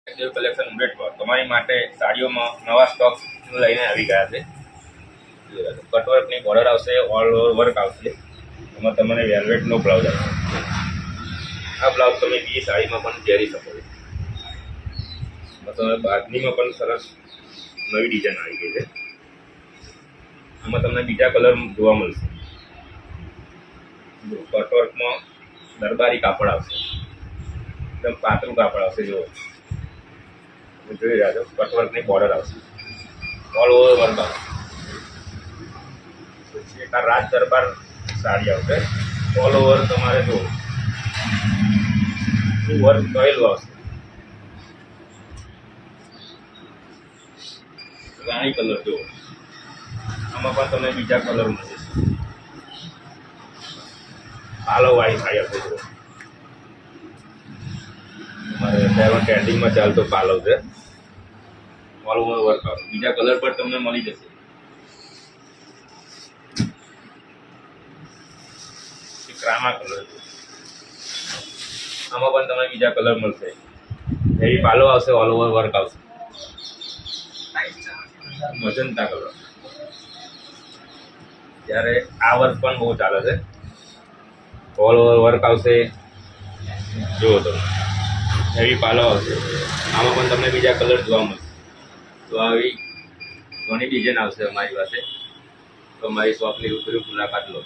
Collection update પર તમારી માટે સાડીઓમાં નવા સ્ટોક લઈને આવી ગયા છે. કટવર્કની બોર્ડર આવશે, ઓલ ઓવર વર્ક આવશે. એમાં તમને વેલ્વેટનો બ્લાઉઝ આવશે. આ બ્લાઉઝ તમે બીજી સાડીમાં પણ પહેરી શકો છો. તમે બાંધણીમાં પણ સરસ નવી ડિઝાઇન આવી ગઈ છે. આમાં તમને બીજા કલર જોવા મળશે. કટવર્કમાં દરબારી કાપડ આવશે, એકદમ પાતળું કાપડ આવશે. જો જોઈ રહ્યા છો, કટવર્કની બોર્ડર આવશે, ઓલ ઓવર વર્ક આવશે. પછી એક આ રાજ દરબાર સાડી આવશે, ઓલ ઓવર તમારે જો વર્ક કરેલું આવશે. રાણી કલર જો, આમાં પણ તમને બીજા કલર મળશે. આલો વાળી સાડી આવશે. જો તમારે અત્યારે ટ્રેન્ડિંગમાં ચાલતો પાલવ છે, ઓલ ઓવર વર્ક આવશે. બીજા કલર પર તમને મળી જશે. ક્રામા કલર, આમાં પણ તમને બીજા કલર મળશે. એવી પાલો આવશે, ઓલ ઓવર વર્ક આવશે. મજંતા કલર, ત્યારે આ વર્ક પણ બહુ ચાલે છે. ઓલ ઓવર વર્ક આવશે. જુઓ તમે, એવી પાલો આવશે. આમાં પણ તમને બીજા કલર જોવા મળશે. તો આવી ઘણી ડિઝાઇન આવશે અમારી પાસે. તો અમારી શોપની રૂબરૂ મુલાકાત લો.